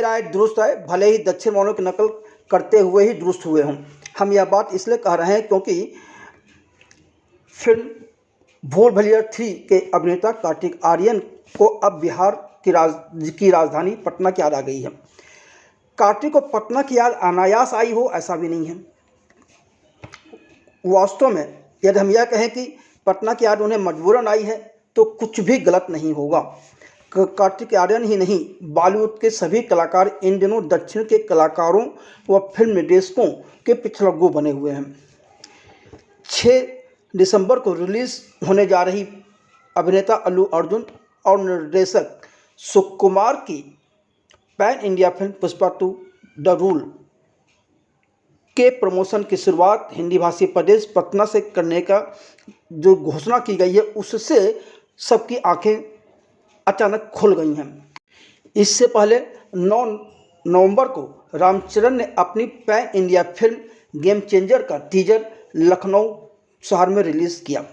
ये राय दुरुस्त है, भले ही दक्षिण वालों की नकल करते हुए ही दुरुस्त हुए हों। हम यह बात इसलिए कह रहे हैं क्योंकि फिल्म भूल भुलैया 3 के अभिनेता कार्तिक आर्यन को अब बिहार की राजधानी पटना की याद आ गई है। कार्तिक को पटना की याद अनायास आई हो, ऐसा भी नहीं है। वास्तव में यदि हम यह कहें कि पटना की याद उन्हें मजबूरन आई है तो कुछ भी गलत नहीं होगा। कार्तिक आर्यन ही नहीं, बॉलीवुड के सभी कलाकार इन दिनों दक्षिण के कलाकारों व फिल्म निर्देशकों के पिछलग्गू बने हुए हैं। 6 दिसंबर को रिलीज होने जा रही अभिनेता अल्लू अर्जुन और निर्देशक सुकुमार की pan India film Pushpa 2 the rule के प्रमोशन की शुरुआत हिंदी भाषी प्रदेश पटना से करने का जो घोषणा की गई है, उससे सबकी आंखें अचानक खुल गई हैं। इससे पहले 9 नवंबर को रामचरण ने अपनी pan India film game changer का टीजर लखनऊ शहर में रिलीज़ किया।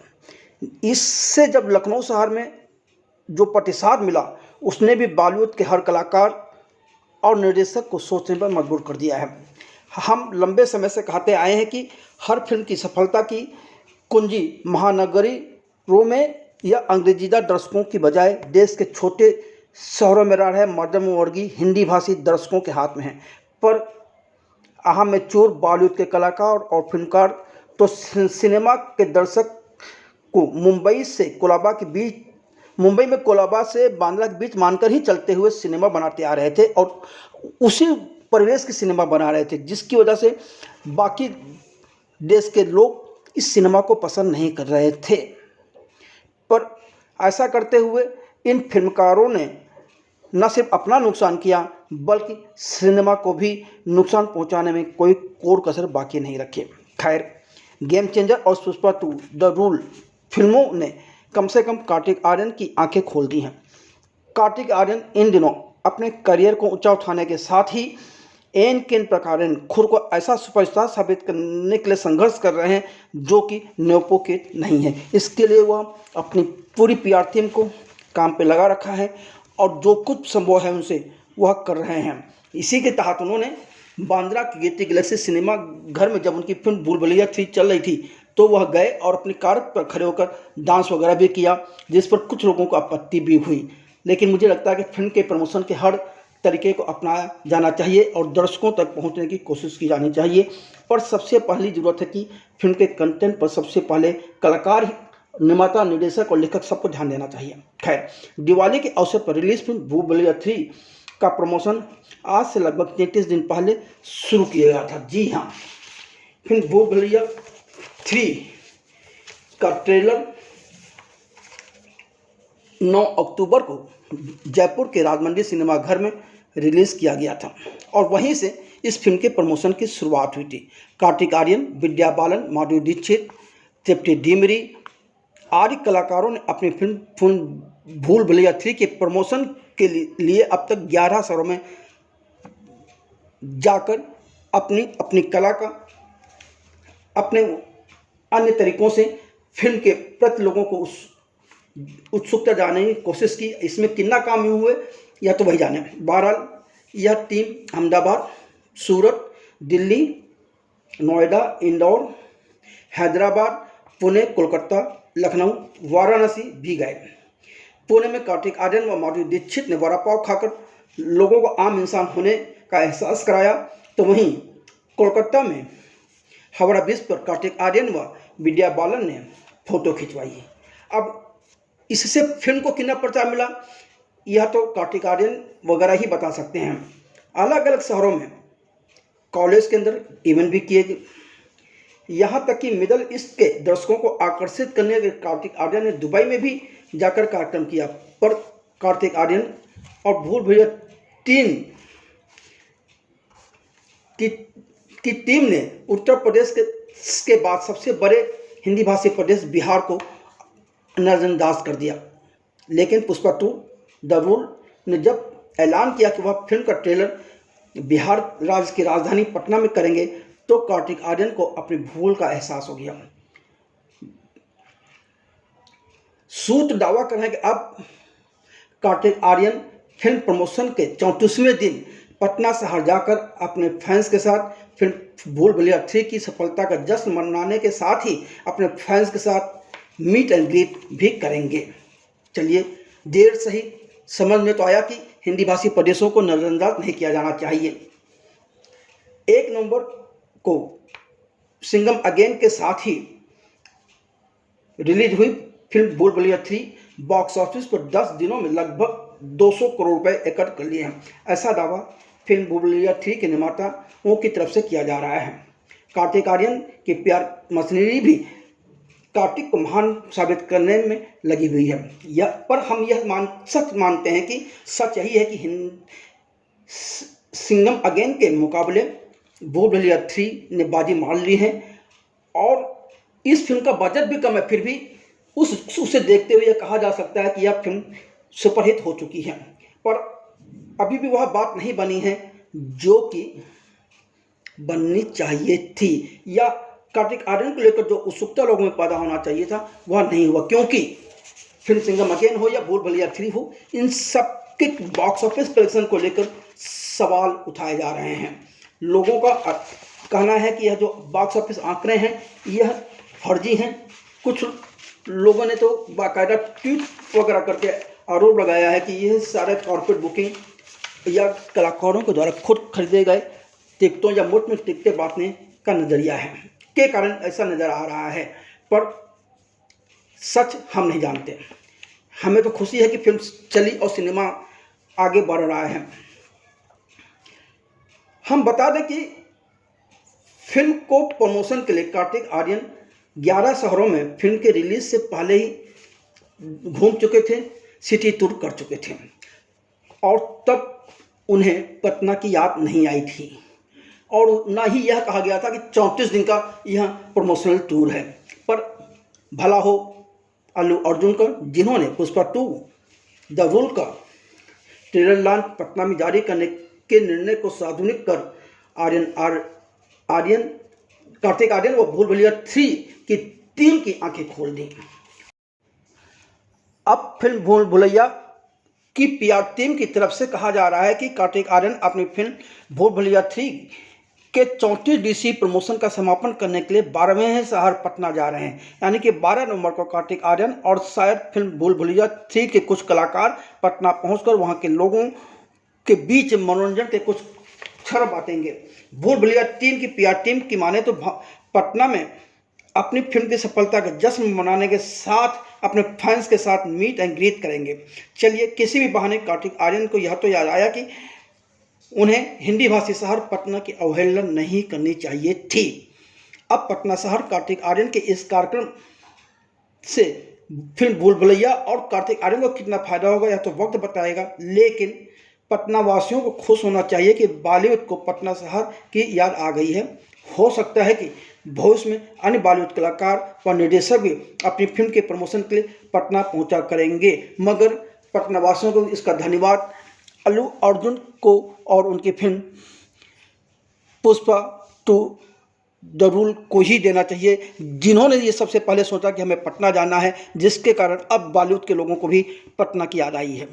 इससे जब लखनऊ शहर में जो प्रतिसाद मिला, उसने भी बॉलीवुड के हर कलाकार और निर्देशक को सोचने पर मजबूर कर दिया है। हम लंबे समय से कहते आए हैं कि हर फिल्म की सफलता की कुंजी महानगरों में या अंग्रेजीदा दर्शकों की बजाय देश के छोटे शहरों में रह रहे मध्यम वर्गीय हिंदी भाषी दर्शकों के हाथ में है। पर अहम में चोर बॉलीवुड के कलाकार और फिल्मकार तो सिनेमा के दर्शक को मुंबई में कोलाबा से बांद्रा के बीच मानकर ही चलते हुए सिनेमा बनाते आ रहे थे और उसी परिवेश की सिनेमा बना रहे थे, जिसकी वजह से बाकी देश के लोग इस सिनेमा को पसंद नहीं कर रहे थे। पर ऐसा करते हुए इन फिल्मकारों ने न सिर्फ अपना नुकसान किया, बल्कि सिनेमा को भी नुकसान पहुंचाने में कोई कोर कसर बाकी नहीं रखी। खैर, गेम चेंजर और पुष्पा 2 द रूल फिल्मों ने कम से कम कार्तिक आर्यन की आंखें खोल दी हैं। कार्तिक आर्यन इन दिनों अपने करियर को ऊंचा उठाने के साथ ही एन केन प्रकार खुद को ऐसा सुपरस्टार साबित करने के लिए संघर्ष कर रहे हैं जो कि न्योपोकेट नहीं है। इसके लिए वह अपनी पूरी पीआर टीम को काम पे लगा रखा है और जो कुछ संभव है उनसे वह कर रहे हैं। इसी के तहत उन्होंने बांद्रा की गेटी गैलेक्सी सिनेमा घर में जब उनकी फिल्म भूल भुलैया 3 चल रही थी तो वह गए और अपनी कार पर खड़े होकर डांस वगैरह भी किया, जिस पर कुछ लोगों को आपत्ति भी हुई। लेकिन मुझे लगता है कि फिल्म के प्रमोशन के हर तरीके को अपनाया जाना चाहिए और दर्शकों तक पहुंचने की कोशिश की जानी चाहिए। पर सबसे पहली ज़रूरत है कि फिल्म के कंटेंट पर सबसे पहले कलाकार, निर्माता, निर्देशक और लेखक सबको ध्यान देना चाहिए। खैर, दिवाली के अवसर पर रिलीज फिल्म भूल भुलैया 3 का प्रमोशन आज से लगभग 33 दिन पहले शुरू किया गया था। जी हाँ, फिल्म भूल भुलैया 3 का ट्रेलर 9 अक्टूबर को जयपुर के राजमंड्री सिनेमा घर में रिलीज़ किया गया था और वहीं से इस फिल्म के प्रमोशन की शुरुआत हुई थी। कार्तिक आर्यन, विद्या बालन, माधुरी दीक्षित, तृप्ति डिमरी आदि कलाकारों ने अपनी फिल्म भूल भुलैया 3 के प्रमोशन के लिए अब तक 11 शहरों में जाकर अपनी अपनी कला का अपने अन्य तरीकों से फिल्म के प्रति लोगों को उत्सुकता जानने की कोशिश की। इसमें कितना काम हुए या तो वही जाने। बहरहाल यह टीम अहमदाबाद, सूरत, दिल्ली, नोएडा, इंदौर, हैदराबाद, पुणे, कोलकाता, लखनऊ, वाराणसी भी गए। पुणे में कार्तिक आर्यन व माधुरी दीक्षित ने वड़ा पाव खाकर लोगों को आम इंसान होने का एहसास कराया, तो वहीं कोलकाता में हावड़ा ब्रिज पर कार्तिक आर्यन व विद्या बालन ने फोटो खिंचवाई। अब इससे फिल्म को कितना प्रचार मिला यह तो कार्तिक आर्यन वगैरह ही बता सकते हैं। अलग अलग शहरों में कॉलेज के अंदर इवेंट भी किए गए। यहाँ तक कि मिडल ईस्ट के दर्शकों को आकर्षित करने के कार्तिक आर्यन ने दुबई में भी जाकर कार्यक्रम किया। पर कार्तिक आर्यन और भूल भुलैया 3 की टीम ने उत्तर प्रदेश के बाद सबसे बड़े हिंदी भाषी प्रदेश बिहार को नज़रअंदाज कर दिया। लेकिन पुष्पा 2 द रूल ने जब ऐलान किया कि वह फिल्म का ट्रेलर बिहार राज्य की राजधानी पटना में करेंगे तो कार्तिक आर्यन को अपनी भूल का एहसास हो गया। सूत्र दावा कर रहे हैं कि अब कार्तिक आर्यन फिल्म प्रमोशन के 34वें दिन पटना शहर जाकर अपने फैंस के साथ फिल्म भूल भुलैया 3 की सफलता का जश्न मनाने के साथ ही अपने फैंस के साथ मीट एंड ग्रीट भी करेंगे। चलिए, देर सही समझ में तो आया कि हिंदी भाषी प्रदेशों को नज़रअंदाज नहीं किया जाना चाहिए। 1 नवंबर को सिंघम अगेन के साथ ही रिलीज हुई फिल्म भूल भुलैया 3 बॉक्स ऑफिस पर 10 दिनों में लगभग 200 करोड़ रुपए एकत्र कर लिए हैं। ऐसा दावा फिल्म भूल भुलैया 3 के निर्माताओं की तरफ से किया जा रहा है। कार्तिक आर्यन की PR मशीनरी भी कार्तिक को महान साबित करने में लगी हुई है। पर हम यह सच मानते हैं कि सच यही है कि सिंघम अगेन के मुकाबले भूल भुलैया 3 ने बाजी मार ली है और इस फिल्म का बजट भी कम है, फिर भी उसे देखते हुए यह कहा जा सकता है कि यह फिल्म सुपरहिट हो चुकी है। पर अभी भी वह बात नहीं बनी है जो कि बननी चाहिए थी, या कार्तिक आर्यन को लेकर जो उत्सुकता लोगों में पैदा होना चाहिए था वह नहीं हुआ, क्योंकि फिल्म सिंघम अगेन हो या भूल भुलैया 3 हो, इन सब के बॉक्स ऑफिस कलेक्शन को लेकर सवाल उठाए जा रहे हैं। लोगों का कहना है कि यह जो बॉक्स ऑफिस आंकड़े हैं यह फर्जी हैं। कुछ लोगों ने तो बाकायदा ट्वीट वगैरह करके आरोप लगाया है कि यह सारे कॉर्पोरेट बुकिंग या कलाकारों के द्वारा खुद खरीदे गए टिकटों या मुफ्त में टिकटें बांटने का नज़रिया है के कारण ऐसा नज़र आ रहा है, पर सच हम नहीं जानते। हमें तो खुशी है कि फिल्म चली और सिनेमा आगे बढ़ रहा है। हम बता दें कि फिल्म को प्रमोशन के लिए कार्तिक आर्यन 11 शहरों में फिल्म के रिलीज से पहले ही घूम चुके थे, सिटी टूर कर चुके थे और तब उन्हें पटना की याद नहीं आई थी और ना ही यह कहा गया था कि 34 दिन का यह प्रमोशनल टूर है। पर भला हो अल्लू अर्जुन का, जिन्होंने पुष्पा 2 द रूल का ट्रेलर लॉन्च पटना में जारी करने के निर्णय को साधुनिक कर कार्तिक आर्यन व भूल भुलैया 3 की टीम की आंखें खोल दी। अब फिल्म भूल भुलैया की PR टीम की तरफ से कहा जा रहा है कि कार्तिक आर्यन अपनी फिल्म भूल भुलैया 3 के 34 DC प्रमोशन का समापन करने के लिए 12वें शहर पटना जा रहे हैं। यानी कि 12 नवंबर को कार्तिक आर्यन और शायद फिल्म भूल भुलैया 3 के कुछ कलाकार पटना पहुंचकर वहां के लोगों के बीच मनोरंजन के कुछ क्षण बांटेंगे। भूल भुलैया 3 की PR टीम की माने तो पटना में अपनी फिल्म की सफलता का जश्न मनाने के साथ अपने फैंस के साथ मीट एंड ग्रीट करेंगे। चलिए, किसी भी बहाने कार्तिक आर्यन को यह तो याद आया कि उन्हें हिंदी भाषी शहर पटना की अवहेलना नहीं करनी चाहिए थी। अब पटना शहर कार्तिक आर्यन के इस कार्यक्रम से फिल्म भूल भुलैया और कार्तिक आर्यन को कितना फायदा होगा यह तो वक्त बताएगा, लेकिन पटना वासियों को खुश होना चाहिए कि बॉलीवुड को पटना शहर की याद आ गई है। हो सकता है कि भविष्य में अन्य बॉलीवुड कलाकार व निर्देशक भी अपनी फिल्म के प्रमोशन के लिए पटना पहुंचा करेंगे, मगर पटना वासियों को इसका धन्यवाद अल्लू अर्जुन को और उनकी फिल्म पुष्पा 2 द रूल को ही देना चाहिए, जिन्होंने ये सबसे पहले सोचा कि हमें पटना जाना है, जिसके कारण अब बॉलीवुड के लोगों को भी पटना की याद आई है।